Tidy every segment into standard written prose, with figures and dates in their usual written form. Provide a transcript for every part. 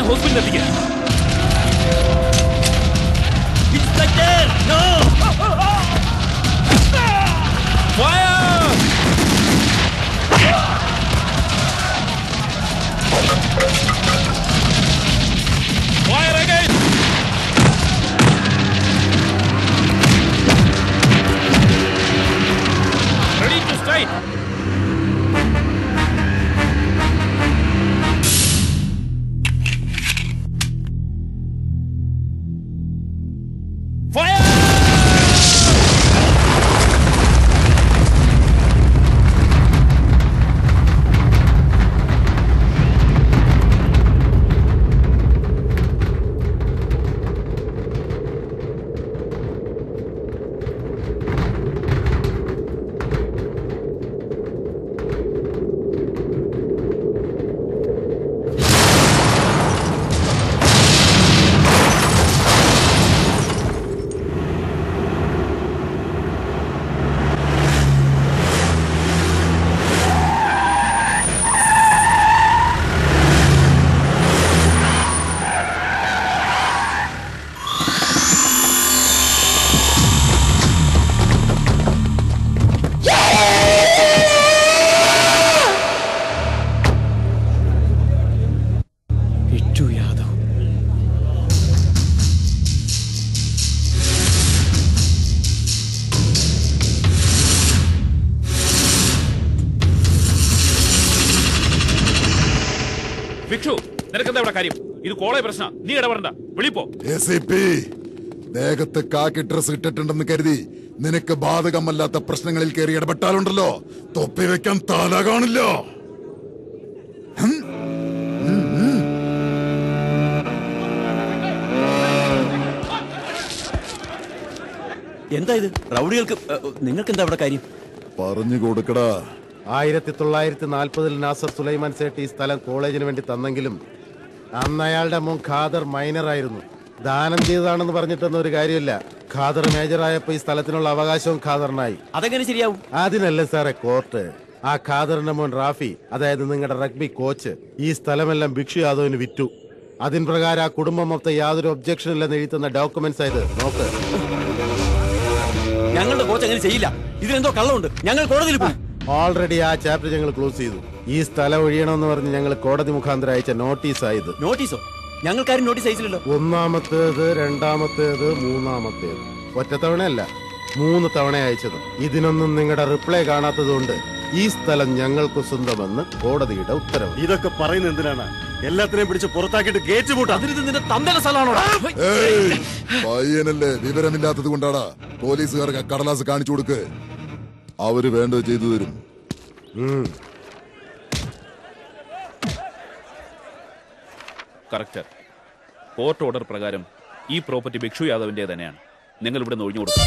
ഹോസ്പിറ്റലിൽ എത്തിക്കാം. Inspector, no! Fire! Fire again! Ready to strike! Fire! ഭിക്ഷു, നിനക്കെന്താ ഇവിടെ കാര്യം? ഇത് കോളേജ് പ്രശ്നം, നീ ഇടപെടണ്ട. വിളിപ്പോ. ദേഹത്ത് കാക്കി ഡ്രസ് ഇട്ടിട്ടുണ്ടെന്ന് കരുതി നിനക്ക് ബാധകമല്ലാത്ത പ്രശ്നങ്ങളിൽ കയറി ഇടപെട്ടാലുണ്ടല്ലോ, തൊപ്പി വെക്കാൻ തല കാണില്ല. എന്താ ഇത്? റൗഡികൾക്ക് നിങ്ങൾക്ക് എന്താ ഇവിടെ കാര്യം? പറഞ്ഞു കൊടുക്കടാ. 1940 നാസർ സുലൈമാൻ സേട്ട് ഈ സ്ഥലം കോളേജിന് വേണ്ടി തന്നെങ്കിലും അന്ന് അയാളുടെ മോൻ ഖാദർ മൈനറായിരുന്നു. ദാനം ചെയ്തതാണെന്ന് പറഞ്ഞിട്ടൊന്നും ഒരു കാര്യമില്ല. ഖാദർ മേജറായപ്പോ ഈ സ്ഥലത്തിനുള്ള അവകാശവും ഖാദറിനായി. അതെങ്ങനെ ശരിയാവും? അതിനല്ലേ സാറേ കോർട്ട്. ആ ഖാദറിന്റെ മോൻ റാഫി, അതായത് നിങ്ങളുടെ റഗ്ബി കോച്ച്, ഈ സ്ഥലമെല്ലാം ഭിക്ഷു യാദവിന് വിറ്റു. അതിൻ പ്രകാരം ആ കുടുംബം മൊത്തം യാതൊരു ഒബ്ജക്ഷൻ ഇല്ലെന്ന് എഴുതുന്ന ഡോക്യുമെന്റ്സ് ആയത് നോക്ക്. ഞങ്ങളുടെ കോച്ച് അങ്ങനെ ചെയ്യില്ല. ഇതിലെന്തോ കള്ളമുണ്ട്. ഞങ്ങൾ കോടതിയിൽ പോയി. ഓൾറെഡി ആ ചാപ്റ്റർ ഞങ്ങൾ ക്ലോസ് ചെയ്തു. ഈ സ്ഥലം ഒഴിയണമെന്ന് പറഞ്ഞ് ഞങ്ങൾ കോടതി മുഖാന്തരം അയച്ച നോട്ടീസ് ആയത്. നോട്ടീസോ? ഞങ്ങൾക്കാരും നോട്ടീസ് അയച്ചില്ലല്ലോ. ഒന്നാമത്തേത്, രണ്ടാമത്തേത്, മൂന്നാമത്തേത്. ഒറ്റത്തവണയല്ല, 3 തവണ അയച്ചത്. ഇതിനൊന്നും നിങ്ങളുടെ റിപ്ലൈ കാണാത്തതുകൊണ്ട് ഈ സ്ഥലം ഞങ്ങൾക്ക് സ്വന്തമെന്ന് കോടതിയുടെ ഉത്തരവ്. ഇതൊക്കെ പറയുന്നത് എന്തിനാണ്? എല്ലാത്തിനെയും പിടിച്ച് പുറത്താക്കിയിട്ട് ഗേറ്റ് പൂട്ടാ. അതിന് നിന്റെ തന്തയുടെ സ്ഥലമാണോ? പയ്യനല്ലേ, വിവരമില്ലാത്തത് കൊണ്ടാടാ. പോലീസുകാർക്ക് കടലാസ് കാണിച്ചു കൊടുക്ക്, അവര് വേണ്ടത് ചെയ്തു തരും. കറക്റ്റ്. കോർട്ട് ഓർഡർ പ്രകാരം ഈ പ്രോപ്പർട്ടി ഭിക്ഷു യാദവിന്റെ തന്നെയാണ്. നിങ്ങൾ ഇവിടെ നിന്ന് ഒഴിഞ്ഞു കൊടുക്കും.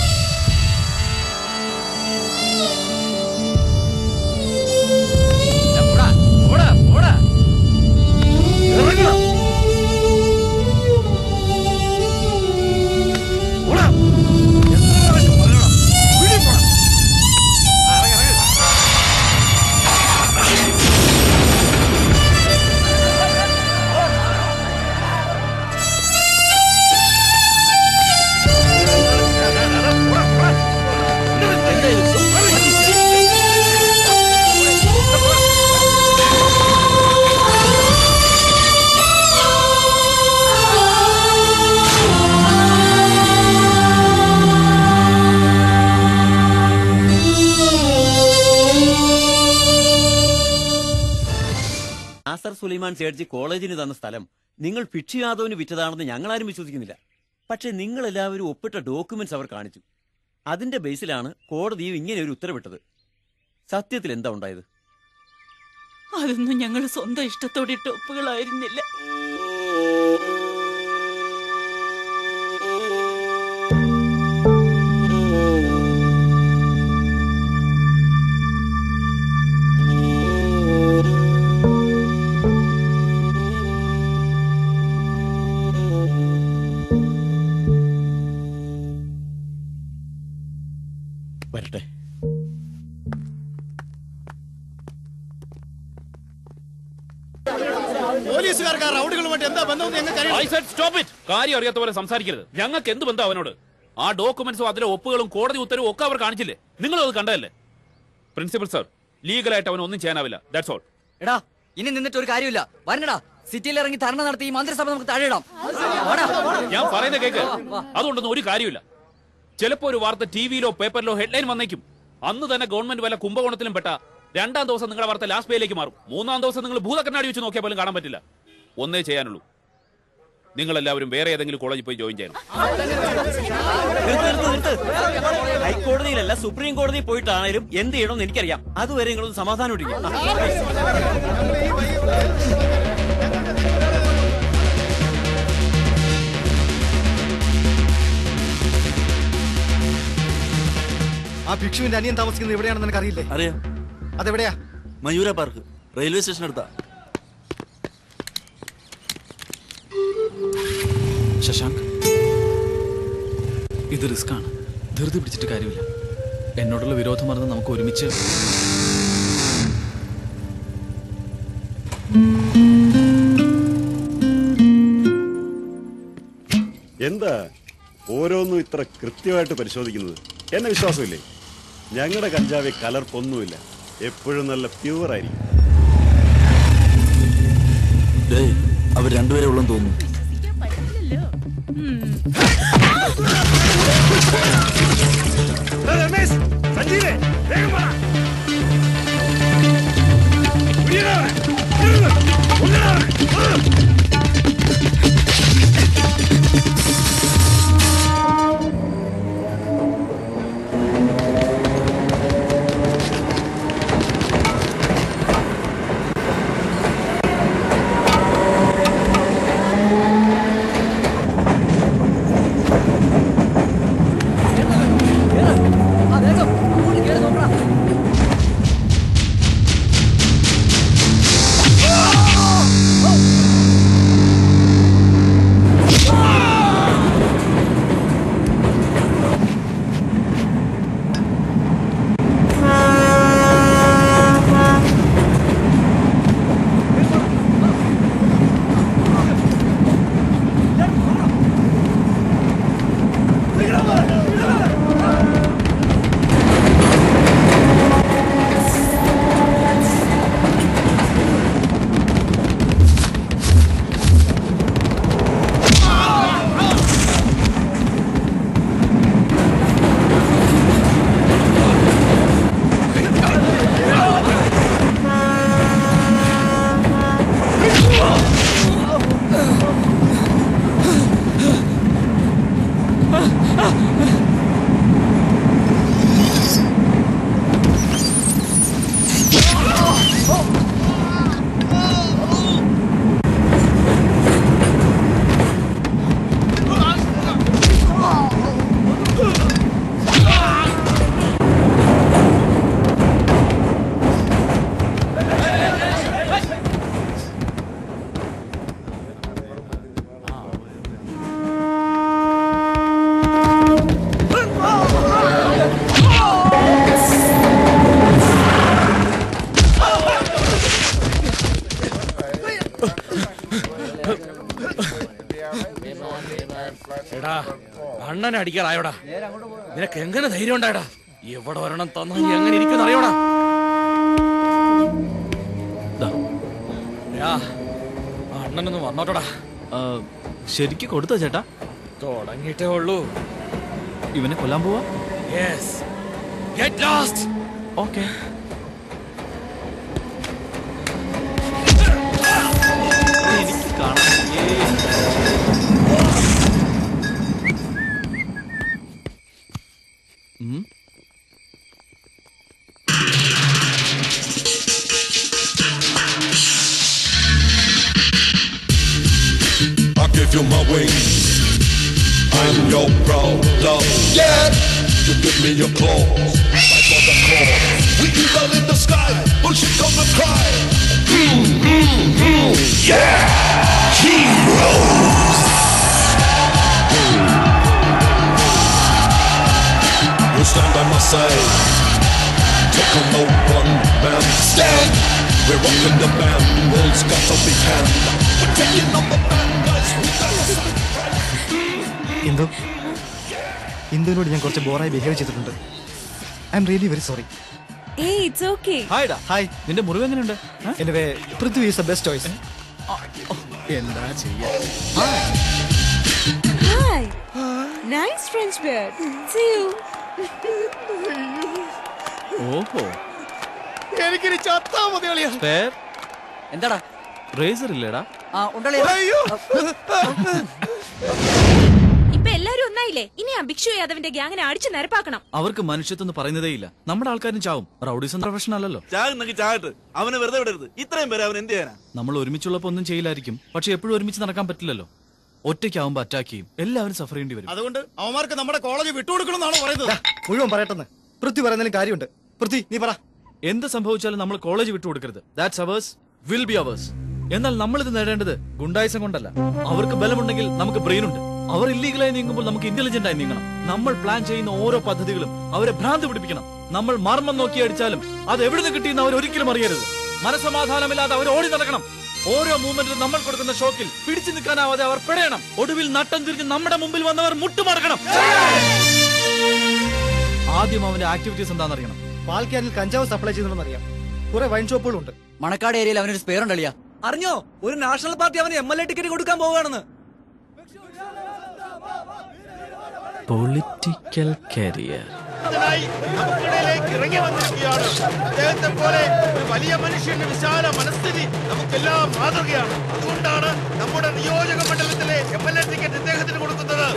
നാസർ സുലൈമാൻ സേഠ്ജി കോളേജിന് തന്ന സ്ഥലം നിങ്ങൾ ഭിക്ഷു യാദവിന് വിറ്റതാണെന്ന് ഞങ്ങളാരും വിശ്വസിക്കുന്നില്ല. പക്ഷെ നിങ്ങൾ എല്ലാവരും ഒപ്പിട്ട ഡോക്യുമെന്റ്സ് അവർ കാണിച്ചു. അതിന്റെ ബേസിലാണ് കോടതിയും ഇങ്ങനെ ഒരു ഉത്തരവിട്ടത്. സത്യത്തിൽ എന്താ ഉണ്ടായത്? അതൊന്നും ഞങ്ങൾ സ്വന്തം ഇഷ്ടത്തോടെ ഇട്ട ഒപ്പുകളായിരുന്നില്ല. വരട്ടെ. പോലീസുകാർക്ക് ആ റൗഡികളുമായിട്ട് എന്താ ബന്ധം ഞങ്ങൾക്ക് കാര്യം അറിയാത്ത പോലെ സംസാരിക്കരുത്. ഞങ്ങൾക്ക് എന്ത് ബന്ധം അവനോട്? ആ ഡോക്യുമെന്റ്സും അതിലെ ഒപ്പുകളും കോടതി ഉത്തരവും ഒക്കെ അവർ കാണിച്ചില്ലേ? നിങ്ങളും അത് കണ്ടതല്ലേ? പ്രിൻസിപ്പൽ സർ, ലീഗലായിട്ട് അവൻ ഒന്നും ചെയ്യാനാവില്ല. That's all. എടാ, ഇനി നിന്നിട്ട് ഒരു കാര്യമില്ല. വരണടാ, സിറ്റിയിൽ ഇറങ്ങി ധർണ നടത്തി ഈ മന്ത്രിസഭ നമുക്ക് താഴെയിടാം. ഞാൻ പറയുന്ന കേക്ക്. അതുകൊണ്ടൊന്നും ഒരു കാര്യമില്ല. ചിലപ്പോ ഒരു വാർത്ത ടിവിയിലോ പേപ്പറിലോ ഹെഡ്ലൈൻ വന്നേക്കും. അന്ന് തന്നെ ഗവൺമെന്റ് വല്ല കുംഭകോണത്തിലും പെട്ട 2-ാം ദിവസം നിങ്ങളുടെ വാർത്ത ലാസ്റ്റ് പേയിലേക്ക് മാറും. 3-ാം ദിവസം നിങ്ങൾ ഭൂതക്കണ്ണാടി വെച്ച് നോക്കിയാൽ പോലും കാണാൻ പറ്റില്ല. ഒന്നേ ചെയ്യാനുള്ളൂ, നിങ്ങൾ എല്ലാവരും വേറെ ഏതെങ്കിലും കോളേജിൽ പോയി ജോയിൻ ചെയ്യണം. ഹൈക്കോടതിയിലല്ല സുപ്രീം കോടതിയിൽ പോയിട്ടാണേലും എന്ത് ചെയ്യണമെന്ന് എനിക്കറിയാം. അതുവരെ നിങ്ങളൊന്ന് സമാധാനം ഇരിക്കും. ആ ഭിക്ഷുവിന്റെ അനിയൻ താമസിക്കുന്നത് എവിടെയാണെന്ന് നിനക്ക് അറിയില്ലേ? അറിയാം. അതെവിടെയാ? മയൂര പാർക്ക്, റെയിൽവേ സ്റ്റേഷൻ അടുത്താ. ശശാങ്ക്, ഇത് റിസ്ക് ആണ്. ധൃതി പിടിച്ചിട്ട് കാര്യമില്ല. എന്നോടുള്ള വിരോധം മറന്ന് നമുക്ക് ഒരുമിച്ച്. എന്താ ഓരോന്നും ഇത്ര കൃത്യമായിട്ട് പരിശോധിക്കുന്നത്? എന്നെ വിശ്വാസമില്ലേ? ഞങ്ങളുടെ കഞ്ചാവ് കലർപ്പൊന്നുമില്ല, എപ്പോഴും നല്ല പ്യൂർ ആയിരിക്കും. അവർ രണ്ടുപേരെ ഉള്ളെന്ന് തോന്നുന്നു. എടാ, അണ്ണനെ അടിക്കാറായോടാ? നിനക്ക് എങ്ങനെ ധൈര്യം ഉണ്ടായടാ? എവിടെ വരണം തന്നാ നീ എങ്ങനെ ഇരിക്കുന്ന അറിയോടാ? അണ്ണനൊന്ന് വന്നോട്ടോടാ. ശരിക്ക് കൊടുത്തോ ചേട്ടാ? തുടങ്ങിയിട്ടേ ഉള്ളൂ. ഇവനെ കൊല്ലാൻ പോവാ? Yes, get lost. ഓക്കേ. എനിക്ക് കാണാൻ give you my wings. I'm your problem. Yeah, you give me your claws. Fight for the cause. We eagle in the sky, bullshit come to cry. Yeah, heroes. You stand by my side. Take a no one man stand. We're rocking the band. We'll Who's got the big hand? We're taking on the bad guys. We got the ഇന്ദുവിനോട് ഞാൻ കുറച്ച് ബോറായി behave ചെയ്തിട്ടുണ്ട്. I am really very sorry. ഹായ്ഡാ. Hi. നിന്റെ മുറിവ് എങ്ങനെയുണ്ട്? Anyway Prithvi is the best choice. എന്താ ചെയ്യാ? Hi. Nice French beard. See you. ഓഹോ. എനിക്കിനി ചത്താ മതി അളിയാ. സ്പെയർ എന്താടാ? റേസർ ഇല്ലേടാ? ഇപ്പൊ എല്ലാരും ഒന്നായില്ലേ? ഇനി ആ ഭിക്ഷു യാദവിന്റെ ഗ്യാങ്ങിനെ അടിച്ചു നിരപ്പാക്കണം. അവർക്ക് മനുഷ്യത്വം പറയുന്നതേ ഇല്ല. നമ്മുടെ ആൾക്കാരും ചാവും. റൗഡിസം പ്രൊഫഷൻ അല്ലല്ലോ. ചാകട്ടെ, അവനെ വെറുതെ വിടരുത്. ഇത്രയും പേര് അവൻ എന്ത് ചെയ്യാനാ? നമ്മൾ ഒരുമിച്ചുള്ളപ്പോ ഒന്നും ചെയ്യില്ലായിരിക്കും. പക്ഷെ എപ്പോഴും ഒരുമിച്ച് നടക്കാൻ പറ്റില്ലല്ലോ. ഒറ്റയ്ക്കാവുമ്പോ അറ്റാക്ക് ചെയ്യും. എല്ലാവരും സഫർ ചെയ്യേണ്ടി വരും. അതുകൊണ്ട് അവന്മാർക്ക് നമ്മുടെ കോളേജ് വിട്ടുകൊടുക്കണമെന്നാണ് പറയുന്നത്. മുഴുവൻ പറയട്ടെന്ന്. പൃഥ്വി പറയുന്നതിലും കാര്യമുണ്ട്. പൃഥ്വി നീ പറ. എന്ത് സംഭവിച്ചാലും നമ്മൾ കോളേജ് വിട്ടുകൊടുക്കരുത്. That's ours, will be ours. എന്നാൽ നമ്മൾ ഇത് നേടേണ്ടത് ഗുണ്ടായിസം കൊണ്ടല്ല. അവർക്ക് ബലമുണ്ടെങ്കിൽ നമുക്ക് ബ്രെയിൻ ഉണ്ട്. അവർ ഇല്ലീഗലായി നീങ്ങുമ്പോൾ നമുക്ക് ഇന്റലിജന്റ് ആയി നീങ്ങണം. നമ്മൾ പ്ലാൻ ചെയ്യുന്ന ഓരോ പദ്ധതികളും അവരെ ഭ്രാന്ത് പിടിപ്പിക്കണം. നമ്മൾ മർമ്മം നോക്കി അടിച്ചാലും അത് എവിടുന്ന് കിട്ടിയെന്ന് അവർ ഒരിക്കലും അറിയരുത്. മനസമാധാനമില്ലാതെ അവർ ഓടി നടക്കണം. ഓരോ മൂവ്മെന്റിലും നമ്മൾ കൊടുക്കുന്ന ഷോക്കിൽ പിടിച്ചു നിൽക്കാനാവാതെ അവർ പിടയണം. ഒടുവിൽ നട്ടം തിരിഞ്ഞ് നമ്മുടെ മുമ്പിൽ വന്നവർ മുട്ടുമടക്കണം. ആദ്യം അവന്റെ ആക്ടിവിറ്റീസ് എന്താണെന്നറിയണം. പാൽക്കാനിൽ കഞ്ചാവ് സപ്ലൈ ചെയ്യുന്നുണ്ടെന്നറിയാം. കുറെ വൈൻ ഷോപ്പുകളുണ്ട്. മണക്കാട് ഏരിയയിൽ അവനൊരു സ്പെയർ ഉണ്ടളിയാ. അറിഞ്ഞോ? ഒരു നാഷണൽ പാർട്ടി അവന് MLA ടിക്കറ്റ് കൊടുക്കാൻ പോവുകയാണെന്ന്. Political career. നമുക്കിടയിലേക്ക് ഇറങ്ങി വന്നിരിക്കുകയാണ്. അദ്ദേഹത്തെ പോലെ ഒരു വലിയ മനുഷ്യന്റെ വിശാല മനസ്ഥിതി നമുക്കെല്ലാം മാതൃകയാണ്. അതുകൊണ്ടാണ് നമ്മുടെ നിയോജക മണ്ഡലത്തിലെ MLA ടിക്കറ്റ് ഇദ്ദേഹത്തിന് കൊടുക്കുന്നത്.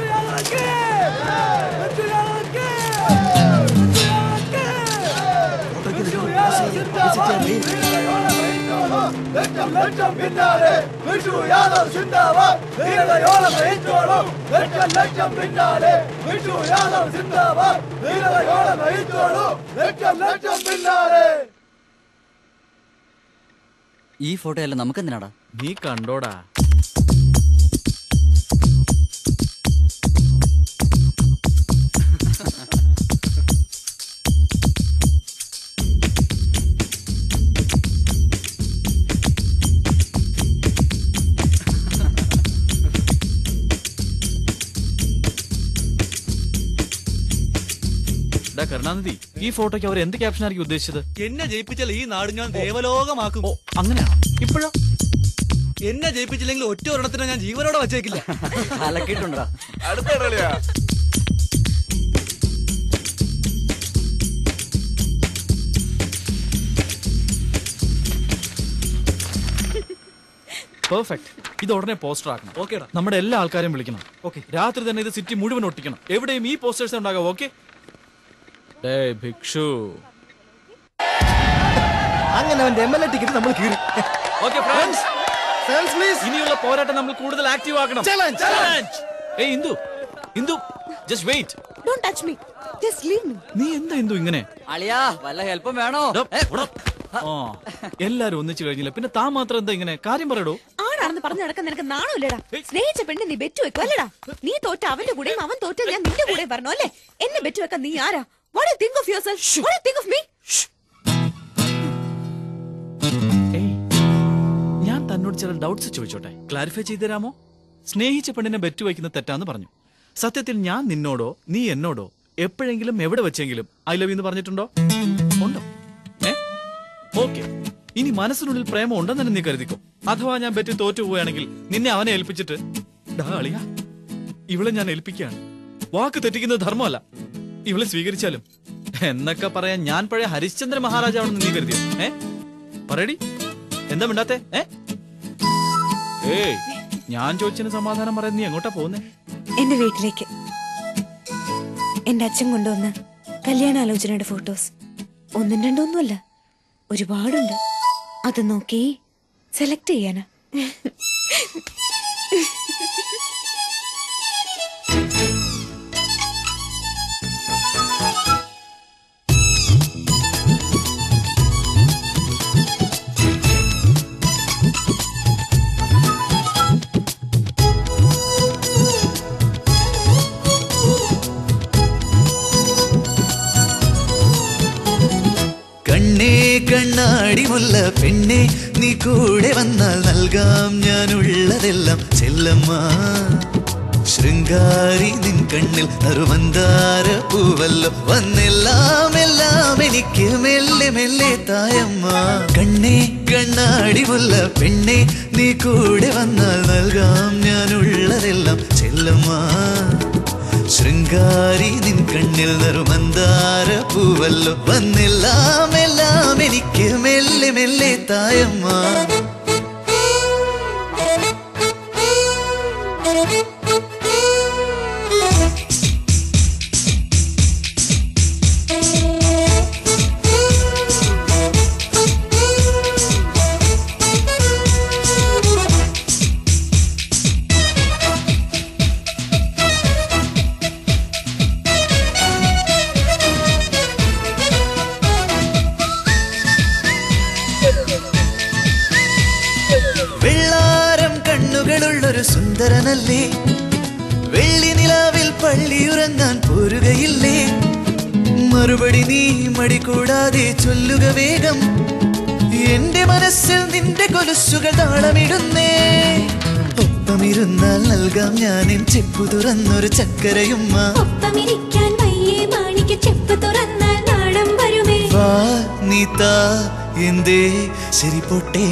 ഈ ഫോട്ടോ അല്ല നമുക്കെന്തിനാടാ? നീ കണ്ടോടാ. കരുണാനിധി, ഈ ഫോട്ടോയ്ക്ക് അവർ എന്ത് ക്യാപ്ഷൻ ആയിരിക്കും ഉദ്ദേശിച്ചത്? എന്നെ ജയിപ്പിച്ചാൽ ഈ നാട് ഞാൻ ദേവലോകമാക്കും. അങ്ങനെയാണോ? ഇപ്പോഴോ? എന്നെ ജയിപ്പിച്ചില്ലെങ്കിൽ ഒറ്റ ഒരെണ്ണത്തിനെ ഞാൻ ജീവനോടെ വച്ചേക്കില്ല. അലക്കിട്ടുണ്ടാ. പെർഫെക്റ്റ്. ഇത് ഉടനെ പോസ്റ്റർ ആക്കണം. ഓക്കേടാ. നമ്മുടെ എല്ലാ ആൾക്കാരെയും വിളിക്കണം. ഓക്കെ. രാത്രി തന്നെ ഇത് സിറ്റി മുഴുവൻ ഒട്ടിക്കണം. എവിടെയും ഈ പോസ്റ്റേഴ്സ് ഉണ്ടാകാം. ഓക്കെ. ഭിക്ഷു. അങ്ങനെ അവന്റെ MLA ടിക്കറ്റ് നമ്മൾ കീറി. ഓക്കെ ഫ്രണ്ട്സ്, ഇനിയുള്ള പോരാട്ടം നമ്മൾ കൂടുതൽ ആക്റ്റീവ് ആക്കണം. ഏയ് Indu, just wait. Don't touch me. Just leave me. നീ എന്താ ഇന്ദു ഇങ്ങനെ? അളിയാ വല്ല ഹെൽപ്പും വേണോ? എല്ലാരും ഒന്നിച്ചു കഴിഞ്ഞില്ല, പിന്നെ താൻ മാത്രം എന്താ ഇങ്ങനെ? കാര്യം പറയടോ. ആണാണെന്ന് പറഞ്ഞു നടക്കാൻ നിനക്ക് നാണമില്ലടാ. സ്നേഹിച്ച പെണ്ണ് നീ ബെറ്റ് വെക്കും അല്ലടാ. നീ തോറ്റ അവന്റെ കൂടെയും അവൻ തോറ്റ ഞാൻ നിന്റെ കൂടെ പറഞ്ഞു അല്ലേ? എന്നെ ബെറ്റ് വെക്കാൻ നീ ആരാ? What do you think of yourself? What do you think of me? ഞാൻ തന്നോട് ചില ഡൗട്ട്സ് ചോദിച്ചോട്ടെ, ക്ലാരിഫൈ ചെയ്തു തരാമോ? സ്നേഹിച്ച പെണ്ണിനെ ബെറ്റ് വയ്ക്കുന്നത് തെറ്റാന്ന് പറഞ്ഞു. സത്യത്തിൽ ഞാൻ നിന്നോടോ നീ എന്നോടോ എപ്പോഴെങ്കിലും എവിടെ വെച്ചെങ്കിലും ഐ ലവ് യു എന്ന് പറഞ്ഞിട്ടുണ്ടോ? ഉണ്ടോ? ഓക്കെ. ഇനി മനസ്സിനുള്ളിൽ പ്രേമം ഉണ്ടെന്ന് തന്നെ നീ കരുതിക്കോ. അഥവാ ഞാൻ ബെറ്റ് തോറ്റു പോവുകയാണെങ്കിൽ നിന്നെ അവനെ ഏൽപ്പിച്ചിട്ട് അളിയാ ഇവളെ ഞാൻ ഏൽപ്പിക്കുകയാണ്, വാക്ക് തെറ്റിക്കുന്നത് ധർമ്മമല്ല, ഇവളെ സ്വീകരിച്ചാലും എന്നൊക്കെ പറയാൻ ഞാൻ പഴയ ഹരിശ്ചന്ദ്ര മഹാരാജാവണെന്ന് നീ കരുതിയോ? പറയടി, എന്താ മിണ്ടാത്തെ? ഏയ്, ഞാൻ ചോദിച്ചതിന് സമാധാനം പറയാൻ നീ എങ്ങോട്ടാ പോകുന്നേ? എന്റെ വീട്ടിലേക്ക്. എന്റെ അച്ഛൻ കൊണ്ടുവന്ന കല്യാണാലോചനയുടെ ഫോട്ടോസ് ഒന്നും രണ്ടൊന്നുമല്ല, ഒരുപാടുണ്ട്. അത് നോക്കി സെലക്ട് ചെയ്യാനാ. കണ്ണേ കണ്ണാടി മുല്ല പെണ്ണെ നീ കൂടെ വന്നാൽ നൽകാം ഞാനുള്ളതെല്ലാം ചെല്ലമ്മ ശൃംഗാരി നിൻ കണ്ണിൽ നറുമന്താര പൂവല്ലോ വന്നെല്ലാം എല്ലാം എനിക്ക് മെല്ലെ മെല്ലെ തായമ്മ കണ്ണേ കണ്ണാടി മുല്ല പെണ്ണെ നീ കൂടെ വന്നാൽ നൽകാം ഞാനുള്ളതെല്ലാം ചെല്ലമ്മ ശൃംഗാരി നിൻ കണ്ണിൽ നറുമന്താര പൂവല്ലോ വന്നെല്ലാം എല്ലാം എനിക്ക് മെല്ലെ മെല്ലെ തായമ്മ വെള്ളാരം കണ്ണുകളുള്ളൊരു സുന്ദരനല്ലേ വെള്ളി നിലാവിൽ പള്ളിയുറങ്ങാൻ പോരുകയില്ലേ മറുപടി നീ മടി കൂടാതെ ചൊല്ലുക വേഗം എന്റെ മനസ്സിൽ നിന്റെ കൊലുസുകൾ താളമിടുന്നേ ഒപ്പമിരുന്നാൽ നൽകാം ഞാനിൻ ചെപ്പു തുറന്നൊരു ചക്കരയുമ്മ ഒപ്പമിരിക്കാൻ വയ്യേ മാണിക്ക് ചെപ്പ് തുറന്നാൽ നാണം വരുമേ വാ നീ താ എന്തേ ശരി പൊട്ടേ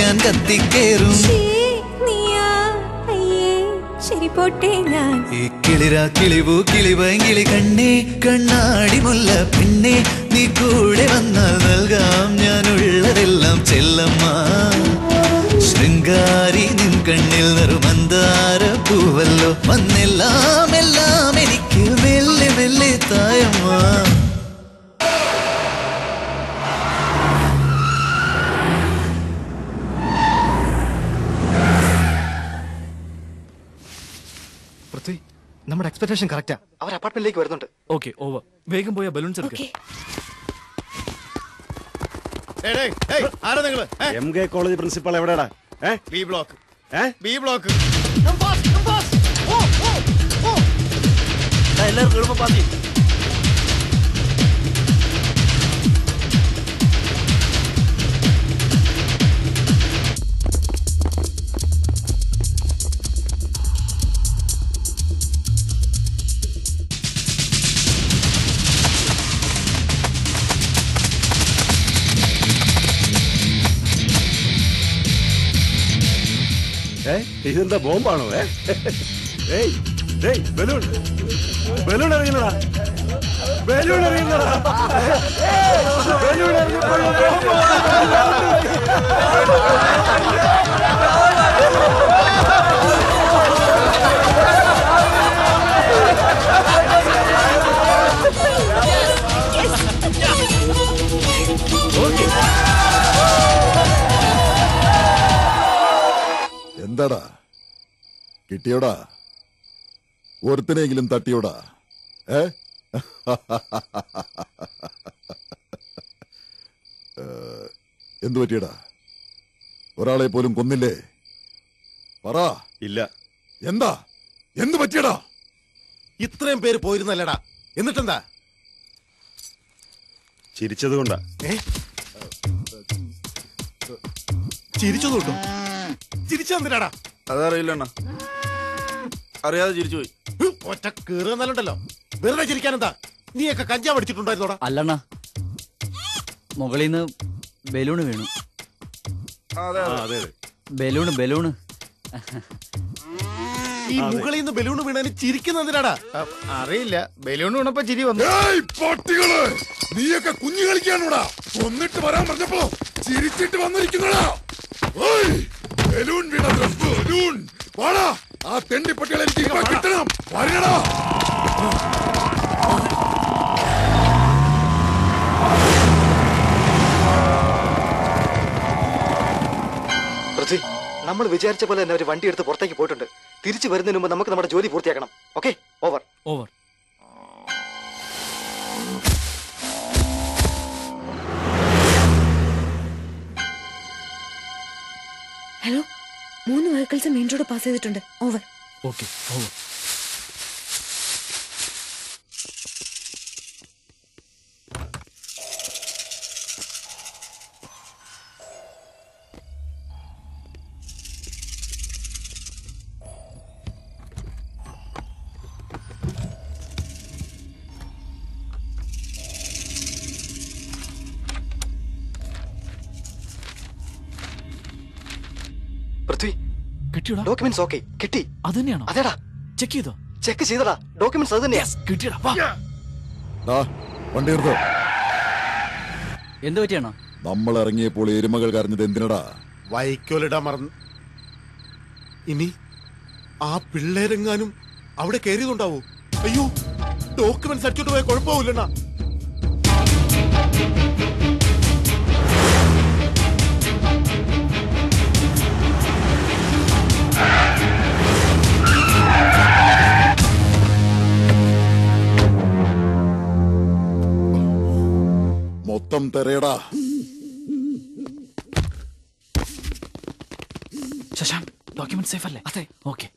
ഞാൻ കത്തിക്കേറും ഈ കിളിരാ കിളിവൂ കിളിവങ്കിളി കണ്ണേ കണ്ണാടി മുല്ല പെണ്ണെ നീ കൂടെ വന്നാൽ നൽകാം ഞാനുള്ളതെല്ലാം ചെല്ലമ്മ ശൃംഗാരി നിൻ കണ്ണിൽ നറുമന്താര പൂവല്ലോ വന്നെല്ലാം എല്ലാം എനിക്ക് മെല്ലെ മെല്ലെ തായമ്മ നമ്മുടെ എക്സ്പെക്ടേഷൻ കറക്റ്റാ അവർ അപ്പാർട്ട്മെന്റിലേക്ക് വരുന്നുണ്ട് ഓക്കെ ഓവർ വേഗം പോയ ബലൂൺസ് എടുക്ക ആരാ നിങ്ങള് MK കോളേജ് പ്രിൻസിപ്പൽ എവിടെടാ ബി ബ്ലോക്ക് ബി ബ്ലോക്ക് എല്ലാവർക്കും എളുപ്പപ്പാതി ഇതെന്താ ബോംബാണോ ബലൂൺ ബലൂൺ എറിയുന്നടാ ബലൂൺ എറിയുന്നടാ ബലൂൺ എന്താടാ കിട്ടിയോടാ ഒരുത്തനെങ്കിലും തട്ടിയോടാ എന്തു പറ്റിയടാ ഒരാളെ പോലും കൊന്നില്ലേ? പറ. ഇല്ല. എന്താ? എന്ത് പറ്റിയടാ? ഇത്രയും പേര് പോയിരുന്നല്ലടാ, എന്നിട്ടെന്താ? ചിരിച്ചതുകൊണ്ടാ. ചിരിച്ചതുകൊണ്ടോ? ചിരിച്ചെന്തിനാടാ? അതറിയില്ല അണ്ണ, അറിയാതെ ചിരിച്ചുപോയി. ഒറ്റ കീറുന്നല്ലുണ്ടല്ലോ, വെറുതെ ചിരിക്കാനെന്താ? നീയൊക്കെ കഞ്ചാവ് അടിച്ചിട്ടുണ്ടായിരുന്നോടാ? അല്ലണ്ണ, മുകളിൽ നിന്ന് ബലൂണ് വീണു. ബലൂണ് ഈ മുകളിൽ നിന്ന് ബലൂണ് വീണതിന് ചിരിക്കുന്നതിനാടാ? അറിയില്ല, ബലൂൺ വീണപ്പോ ചിരി വന്നു. പട്ടികള്, നീയൊക്കെ കുഞ്ഞു കളിക്കാനോടാ? കൊന്നിട്ട് വരാൻ പറഞ്ഞപ്പോ ചിരിച്ചിട്ട് വന്നിരിക്കുന്നടാ. ബലൂൺ വീണ ബലൂൺ വാടാ. ആ തെണ്ടിപ്പട്ടികളെ എനിക്ക് ഇപ്പൊ കിട്ടണം. വരണടാ. നമ്മൾ വിചാരിച്ച പോലെ തന്നെ ഒരു വണ്ടി എടുത്ത് പുറത്തേക്ക് പോയിട്ടുണ്ട്. തിരിച്ചു വരുന്നതിന് മുമ്പ് നമുക്ക് നമ്മുടെ ജോലി പൂർത്തിയാക്കണം. Okay, over. Hello, 3 vehicles main road pass ചെയ്തിട്ടുണ്ട്. Over. Okay, over. Documents okay, കിട്ടി. അത് തന്നെയാണോ? അതേടാ. ചെക്ക് ചെയ്തോ? ചെക്ക് ചെയ്തടാ, ഡോക്യുമെന്റ്സ് അത് തന്നെയാ. വണ്ടി എടുത്തോ. എന്ത് പറ്റിയാണോ? നമ്മൾ ഇറങ്ങിയപ്പോൾ എരുമകൾ കരഞ്ഞത് എന്തിനടാ? വൈക്കോലിടാൻ മറന്നു. ഇനി ആ പിള്ളേരെങ്ങാനും അവിടെ കയറിയതുണ്ടാവൂ. അയ്യോ, ഡോക്യുമെന്റ്സ് അടിച്ചോട്ട് പോയ കുഴപ്പമില്ലണ്ണ. മൊത്തം തെരയടാ. ശശാങ്ക്, ഡോക്യുമെന്റ് സേഫ് അല്ലേ? അതെ. ഓക്കെ.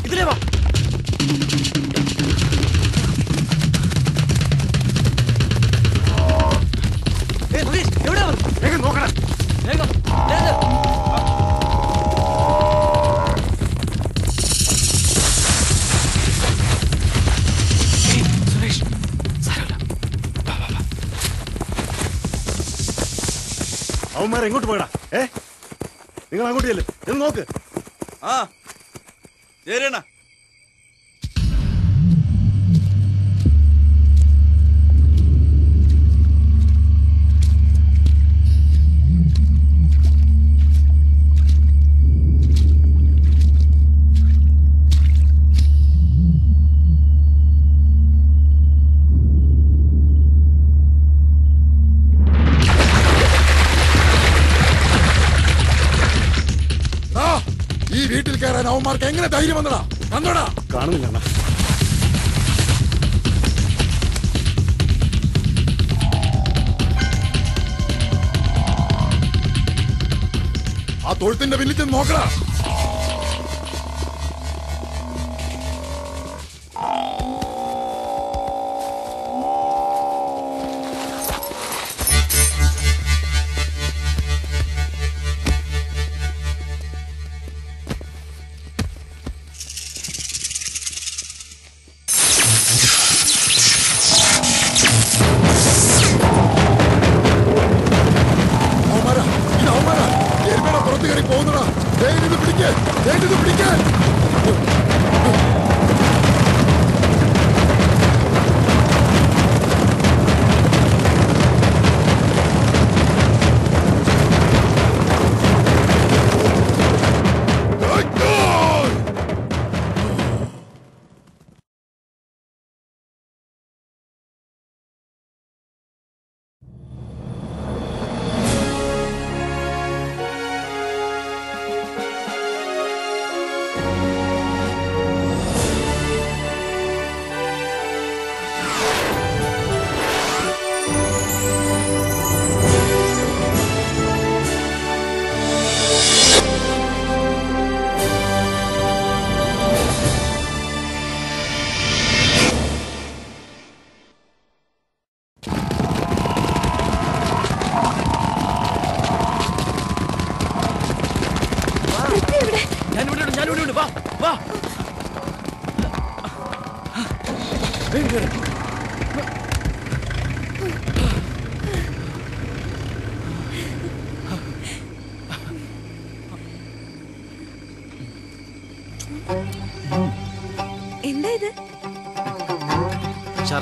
ഇതിലേ വാ. അവന്മാരെ എങ്ങോട്ട് പോയടാ? നിങ്ങൾ അങ്ങോട്ട് ചെല്ല്, എന്ന് നോക്ക്. ആ ശരിയണ്ണ. ഈ വീട്ടിൽ കയറാൻ അവന്മാർക്ക് എങ്ങനെ ധൈര്യം വന്നടാ? കണ്ടോടാ? കാണുന്നില്ല. ആ തൊഴുത്തിന്റെ പിന്നിൽ ചെന്ന് നോക്കടാ. പുറത്ത് കയറി പോകുന്നടാ.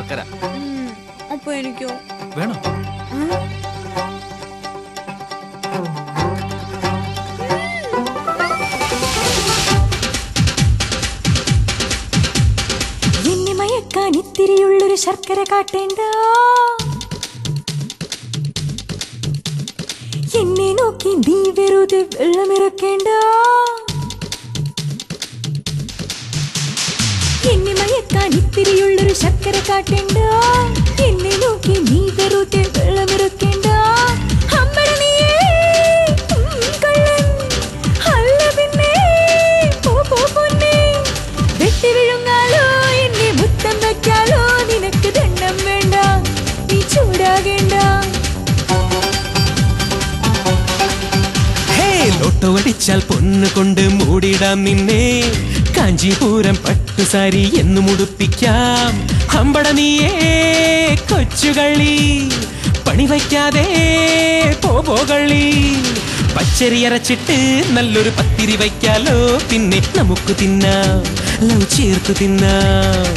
ശർക്കര. അപ്പൊ എനിക്കോ വേണോ? എന്നെ മയക്കാൻ ഇത്തിരിയുള്ളൊരു ശർക്കര കാട്ടേണ്ട, എന്നെ നോക്കി നീ വെറുതെ വെള്ളമിറക്കേണ്ട. എന്നെ മയക്കാൻ ഇത്തിരിയുള്ളൊരു ശർക്കര കാട്ടേണ്ട, എന്നെ നോക്കി നീ വെറുതെ വെള്ളമിറക്കേണ്ട. അമ്പഴ നീയേ കള്ളൻ അല്ല പിന്നെ പോ പൊന്നെ, വെട്ടി വിഴുങ്ങാലോ എന്നെ മുത്തം വെക്കാലോ, നിനക്ക് ദണ്ഡം വേണ്ട നീ ചൂടാകേണ്ട. ലോട്ടോ അടിച്ചാൽ പൊന്ന് കൊണ്ട് മൂടിടാം നിന്നെ, കാഞ്ചീപുരം പട്ടുസാരി എന്നു മുടുപ്പിക്കാം. അമ്പട നീയേ കൊച്ചുകളി പണി വയ്ക്കാതെ പോകള്ളി, പച്ചരി അരച്ചിട്ട് നല്ലൊരു പത്തിരി വയ്ക്കാലോ, പിന്നെ നമുക്ക് തിന്നാം ലവ് ചേർത്ത് തിന്നാം.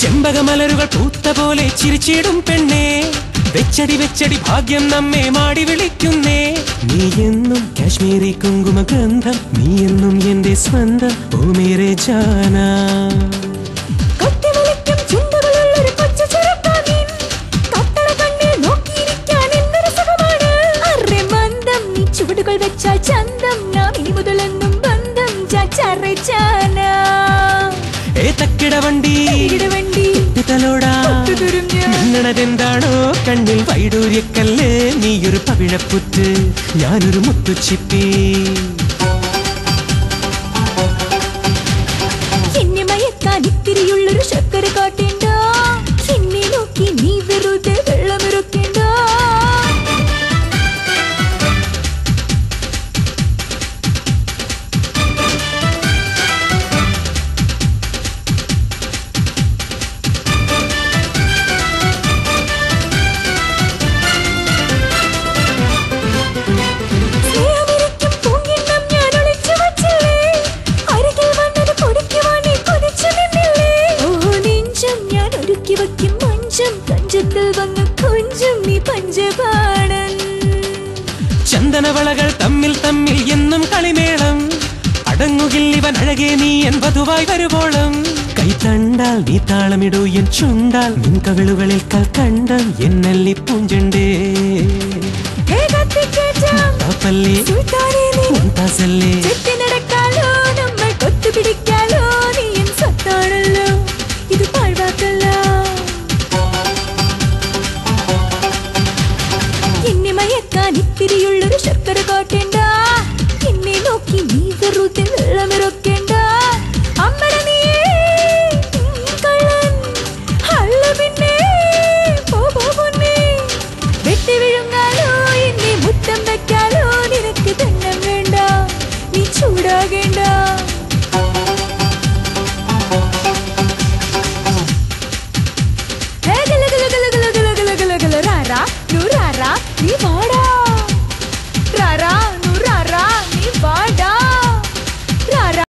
ചെമ്പകമലരുകൾ പൂത്ത പോലെ ചിരിച്ചിടും പെണ്ണേ, വെച്ചടി വെച്ചടി ഭാഗ്യം നമ്മെ മാടി വിളിക്കുന്നേ. നീ എന്നും കാശ്മീരി കുങ്കുമ ഗന്ധം, നീ എന്നും എന്റെ സ്വന്തം ഓ മേരെ ജാനാ. ചുവടുകൾ വെച്ചാൽ ചന്തം, നാം ഇനി മുതലെന്നും ബന്ധം ചാച്ചാ. തക്കിട വണ്ടി തലോടാ മിന്നണതെന്താണോ കണ്ണിൽ വൈഡൂര്യക്കല്ല്, നീയൊരു പവിഴപ്പുറ്റ് ഞാനൊരു മുത്തുച്ചിപ്പി. എന്നെ മയക്കാൻ ഇത്തിരിയുള്ളൊരു ശർക്കര കാട്ടേണ്ട, എന്നെ നോക്കി നീ വെറുതെ വെള്ളമിറക്കേണ്ട. ചന്ദനവളകൾ തമ്മിൽ തമ്മിൽ എന്നും കളിമേളം, അടങ്ങുകില്ലിവൻ അഴകേ നീ എൻ വധുവായി വരുവോളം. കൈത്തണ്ടാൽ നീ താളമിടൂ എൻ ചുണ്ടാൽ, നിൻ കവിളുകളിൽ കൽക്കണ്ടം എന്നല്ലി പൂഞ്ചണ്ടേ. ഇത് പാഴ്വാക്കല്ല. എന്നെ മയക്കാൻ ഇത്തിരിയുള്ളൊരു ശർക്കര കാട്ടേണ്ട, എന്നെ നോക്കി നീ വെറുതെ വെള്ളം